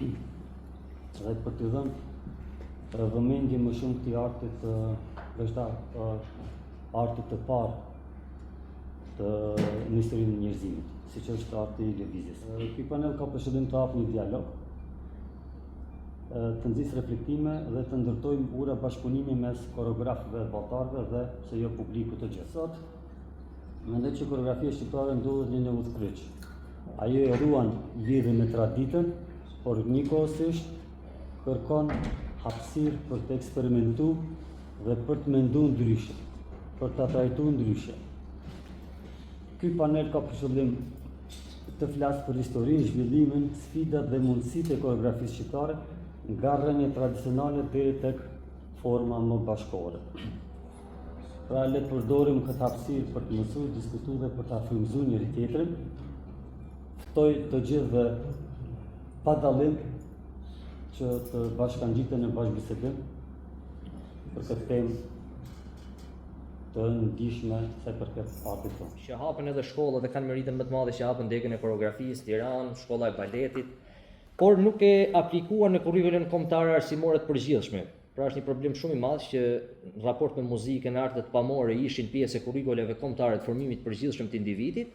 Dhe për të dhënë vëmendje më shumë këtij artit, ndoshta artit të parë në historinë e njerëzimit, siç është arti i lëvizjes. Ky panel ka për qëllim të hapë një dialog, të nxjisë reflektime dhe të ndërtojmë ura bashkëpunimi mes koreografëve dhe vallëtarëve dhe pse jo publikut të gjithë. Sot mendoj që koreografia shqiptare ndodhet në një udhkryq. Ajo e ruan lidhjen me traditën, por njëkohësisht kërkon hapësirë për të eksperimentuar dhe për të menduar ndryshe, për të trajtuar ndryshe. Ky panel ka për qëllim të flasë për historinë, zhvillimin, sfidat dhe mundësitë e koreografisë shqiptare nga rrënje tradicionale deri tek forma më bashkëkohore. Pra le të përdorim këtë hapësirë për të mësuar, diskutuar dhe për të frymëzuar njëri tjetrin. Ftoj të gjithëve pa dallim që të bashkangjiten në bashkëbisedim për këtë temë të ndihshme sa përket artit tonë. Që hapën edhe shkollat dhe kanë meritën më të madhe që hapën degën e koreografisë, Tiranë, shkolla e baletit, por nuk e aplikuar në kurrikulën kombëtare arsimore të përgjithshme. Pra është një problem shumë i madh që në raport me muzikën e artet pamore ishin pjesë e kurrikulave kombëtare të formimit të përgjithshëm të individit,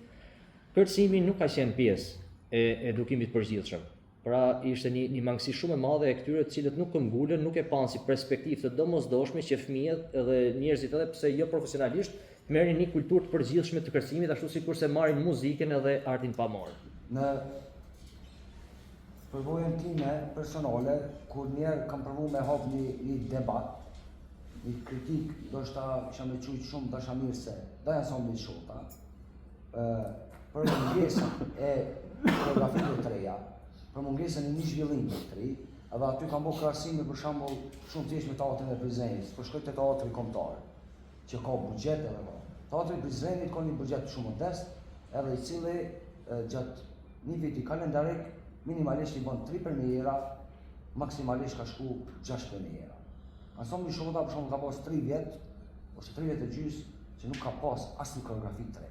kërcimi nuk ka qenë pjesë e edukimit të përgjithshëm. Pra ishte një mangësi shumë e madhe e këtyre të cilët nuk këmbulen, nuk e panë si perspektivë të domosdoshme që fëmijët edhe njerëzit edhe pse jo profesionalisht merrin një kulturë të përgjithshme të kërcimit ashtu sikurse marrin muzikën edhe artin pamor. Në përvojën time personale, kur njerë kam provu me hap një debat, një kritik, do shta kisha me qujtë shumë dashamirëse, da janë sonë një shota, për mungesën e koreografive të reja, për mungesën e një zhvillim të tri, edhe aty kam bërë krahasime për shembull shumë thjesht me teatrin e Prizrenit, për shkoj te teatri kombëtar, që ka buxhet edhe ka. Teatri i Prizrenit ka një buxhet shumë modest, edhe i cili gjatë një viti kalendarik minimalisht i bën 3 premiera, maksimalisht ka shku 6 premiera. Ansambli Shota për shembull ka pas 3 vjet, ose 3 vjet e gjys, që nuk ka pas asnjë koreografi të re.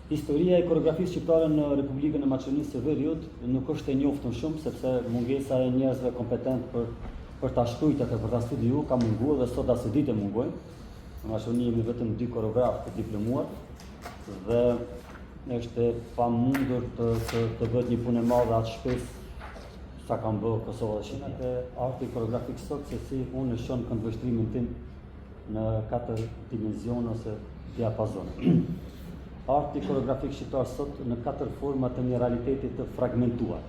Historia e koreografisë shqiptare në Republikën e Maqedonisë së Veriut nuk është e njoftun shumë, sepse mungesa e njerëzve kompetent për ta shkruajtur dhe për ta studiuar ka munguar dhe sot as së ditë mungojnë. Në Maqedoni jemi vetëm 2 koreografë të diplomuar dhe është pamundur të bëhet një punë e madhe atë shpesë sa kanë bërë Kosova dhe Shqipëria. Arti koreografik sot, se si unë e shoh këndvështrimin tim në 4 dimensione ose diapazone. Arti koreografik shqiptar sot në 4 forma të një realiteti të fragmentuar.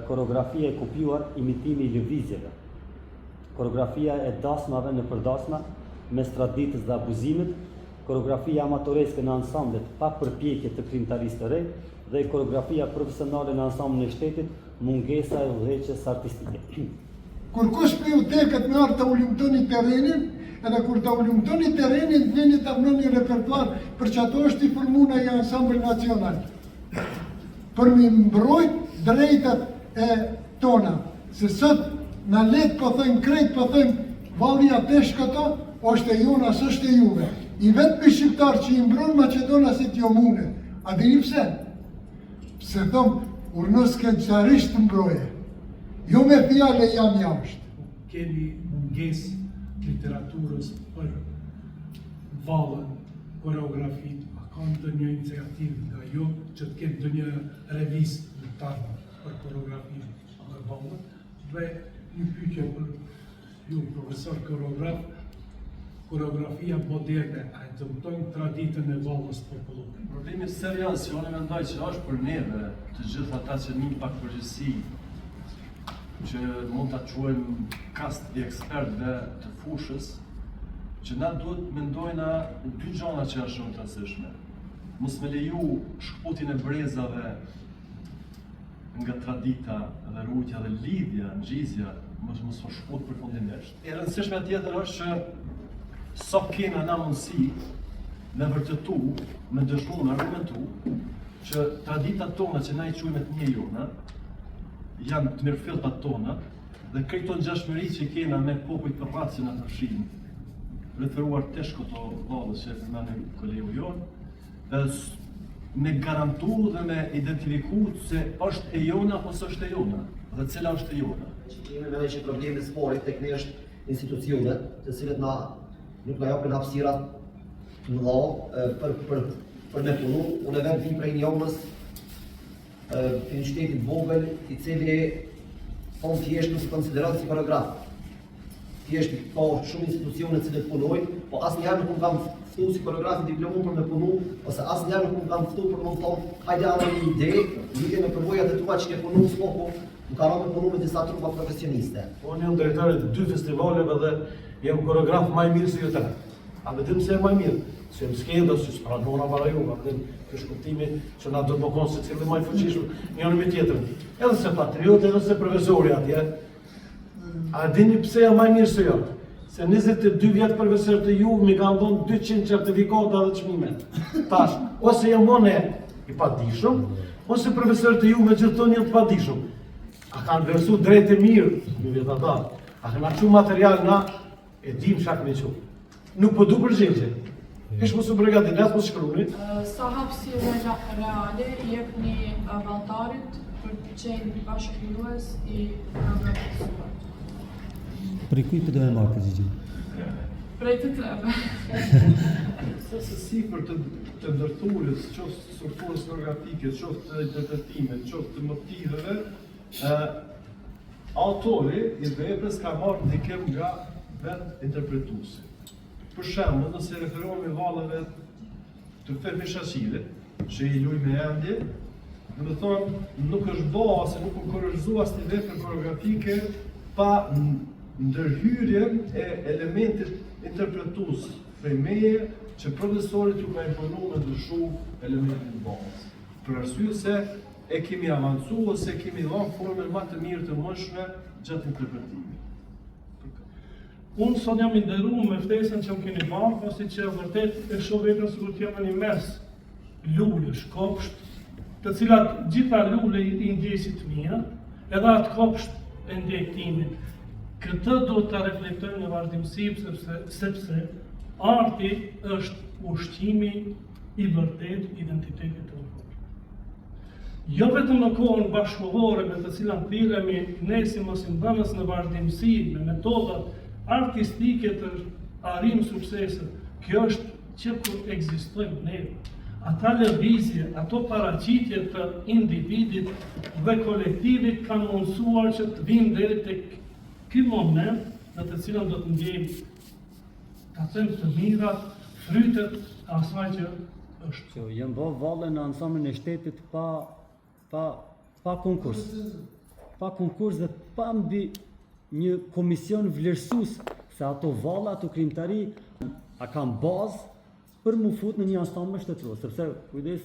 Koreografia e kopjuar, imitimi i lëvizjeve. Koreografia e dasmave në përdasma, mes traditës dhe abuzimit. Koreografia amatoreske në ansamblet pa përpjekje të krijimtarisë të re dhe koreografia profesionale në ansamblin e shtetit, mungesa e udhëheqjes artistike. Kur kush prej u deket me artë të ulumtoni terrenin, edhe kur të ulumtoni terrenin, vini të avnon një repertuar, për që ato është i formuna i ansambl nacional. Për mi mbrojt drejtat e tona, se sot në letë po thëjmë krejt, po thëjmë valja tesh këto, është e jona, së është e juve. I vetë për shqiptar që i mbron Maqedona si t'jo mune. A dini pse? Pse thëmë, urnës kënë qarisht të mbroje. Jo me fjale jam jashtë. Kemi mungesë literaturës për vallën, koreografit, a ka ndonjë iniciativë nga jo që të kemë ndonjë revistë lutare për koreografi për vallën, dhe një pyetje për ju, profesor koreograf, koreografia moderne, a e dëmtojnë traditën e vallës popullore? Problemi serios që unë mendoj që është për neve, të gjithë ata që një pak përgjithësi, që mund të quajmë kast dhe ekspertëve të fushës, që na duhet mendojna 2 gjëra që janë shumë të rëndësishme. Mos me leju shkputin e brezave nga tradita dhe rrugja dhe lidhja, ngjizja, mos u shkput përfundimisht. E rëndësishme tjetër është që sa kena na mundësi me vërtetu, me dëshmu, me argumentu, që traditat tona që na i quajmë të njëjona, janë të mirëfillpat tona dhe këto ngjashmëri që kena me popujt të rrallë që na përfshin, referuar tesh këto vallë që përmendën kolegu jon, dhe me garantu dhe me identifiku se është e jona ose është e jona, dhe cila është e jona. Kemi edhe që problemi i sporit tek ne është institucionet, të cilët nuk na japin hapësirat të mëdha për me punu. Unë vetë vim prej një omës një qytetit vogël, i cili thonë thjesht nuk konsiderohet si koreograf. Thjesht ka shumë institucione të cilët punojnë, po asnjëherë nuk më kam ftu si koreograf i diplomum për me punu, ose asnjëherë nuk më kam ftu për më thonë hajde ana një ide, lidhje me përvojat e tua që ke punu s'po, më ka rënë me punu me disa trupa profesioniste. Unë jam drejtori të 2 festivaleve dhe jam koreograf më i mirë se ju tre. A vetëm se më i mirë, se më skenda, se s'pranora para ju, a vetëm ky kuptimi që na do të bëkon se cili më i fuqishëm njëri me tjetrin. Edhe se patriot, edhe se profesori atje. A dini pse jam më i mirë se ju? Se 22 vjet profesor të ju mi kanë dhënë 200 certifikata dhe çmime. Tash, ose jam unë i padijshëm, ose profesorët të ju me gjithmonë janë të padijshëm. A kanë versu drejt e mirë, një vjet ata. A kanë çu material na e dim shak me çu. Nuk po du përgjigje. Kish mos u përgatit, as mos shkruani. Sa hapësirë reale jepni valltarit për të qenë bashkëkrijues i programit? Prej kujt do e marr përgjigjen? Prej të treve. Se sipër të ndërtues, qoftë strukturës koreografike, qoftë të interpretimet, qoftë të motiveve, autori i veprës ka marrë ndikim nga vetë interpretuesi. Për shembull, nëse referohemi vallave të Fermi Shaqilit, që i luj me endje, do të thonë nuk është bërë ose nuk u korrigua asnjë vepër koreografike pa ndërhyrjen e elementit interpretues prej meje që profesorit ju ka imponuar me ndryshu elementin bazë. Për arsye se e kemi avancu ose kemi dhënë formën më të mirë të mundshme gjatë interpretimit. Unë sot jam i nderuar me ftesën që më keni bërë, pasi që vërtet e shoh veprën sikur të jam në një mes lulesh, kopsht, të cilat gjitha lule i ndjesit mia, edhe atë kopsht e ndjektimit. Këtë do të reflektojmë në vazhdimsi sepse arti është ushqimi i vërtet identitetit tonë. Jo vetëm në kohën bashkëkohore me të cilën thirremi ne si mosimdhënës në vazhdimsi me metodat artistike të arrim suksese. Kjo është që kur ekzistojmë ne. Ata lëvizje, ato paraqitje të individit dhe kolektivit kanë mundësuar që të vinë deri tek ky moment në të cilën do të ndjejmë ta them të mirat, frytet asaj që është. Që janë bërë valle në ansamblin e shtetit pa konkurs. Pa konkurs dhe pa mbi një komision vlerësues se ato valle, ato krijimtari a kanë bazë për mu fut në një ansambël shtetëror, sepse kujdes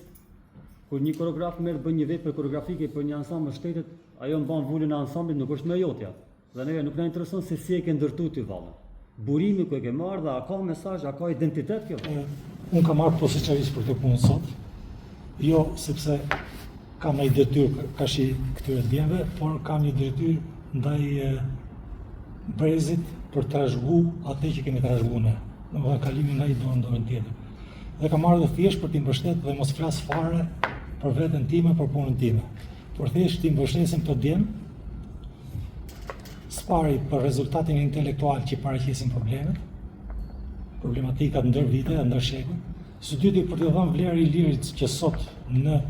kur një koreograf merr bën një vepër koreografike për një ansambël shtetit, ajo mban vulën e ansamblit, nuk është me jotja. Dhe neve nuk na intereson se si e ke ndërtuar ti vallën. Burimi ku e ke marrë dhe a ka mesazh, a ka identitet kjo? Unë kam marrë posaqërisht për këtë punë sot, jo sepse kam një detyrë kashi këtyre djemve, por kam një detyrë ndaj brezit për të trashëgu atë që kemi trashëguar ne. Domethënë kalimin nga i dorë në dorën tjetër. Dhe kam marrë dhe thjesht për t'i mbështet dhe mos flas fare për veten time, për punën time. Por thjesht t'i mbështesim këto djem, spari për rezultatin intelektual që paraqesin problemet, problematikat ndër vite, ndër shekuj. Së dyti për të dhënë vlerë i lirit që sot në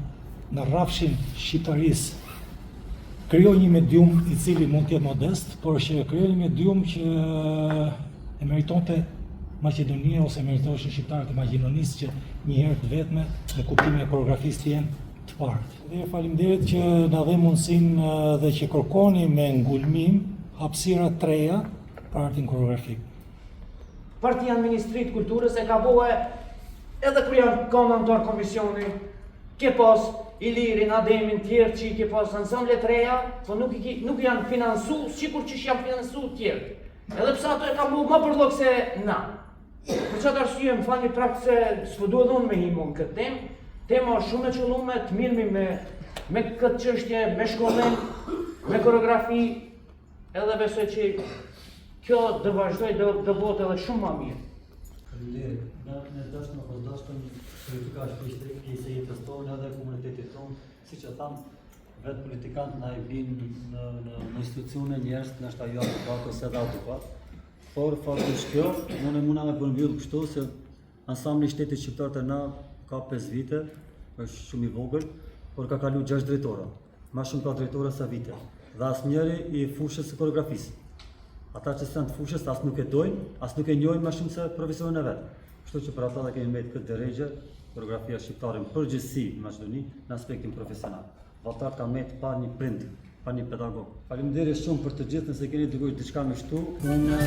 rrafshin shqiptarisë krijoi një medium i cili mund të jetë modest, por që krijoi një medium që e meritonte Maqedonia ose meritoshin shqiptarët e Maqedonisë që një herë të vetme në kuptimin e koreografisë të jenë të parë. Dhe faleminderit që na dhe mundësinë dhe që kërkoni me ngulmim hapësira të reja për artin koreografik. Partia në Ministritë Kulturës e ka bëhe edhe kur janë kanë antar komisioni, ke pas Ilirin, Ademin, tjerë që i ke pas ansamblet reja, po nuk janë finansu, sikur që janë finansu tjerë. Edhe pse ato e ka bëhe më përllok se na. Për çfarë arsye më falni prapë se s'po duhet unë me himon këtë temë. Tema është shumë e qëllume, të mirëmi me këtë çështje, me shkollim, me koreografi, edhe besoj që kjo do vazhdoj, do bëhet edhe shumë më mirë. Faleminderit. Ne dashëm politikash pjesë e jetës tonë edhe komunitetit tonë, siç e tham, vetë politikanët na i binë në institucione njerëz, nështë ajo avokat ose edhe avokat. Por faktikisht kjo, muna me përmbyll kështu se ansambli i shtetit shqiptar të na ka 5 vite, është shumë i vogël, por ka kalu 6 drejtora. Ma shumë ka drejtora sa vite. Dhe asnjëri i fushës së koreografisë. Ata që janë të fushës as nuk e dojnë, as nuk e njohin më shumë se profesionin e vet. Kështu që për ata dhe kemi mbet këtë drejgje, koreografia shqiptare në përgjithësi në Maqedoni në aspektin profesional. Vallëtarët kanë mbet pa një prind, pa një pedagog. Faleminderit shumë për të gjithë, nëse keni dëgjuar diçka më shtu, unë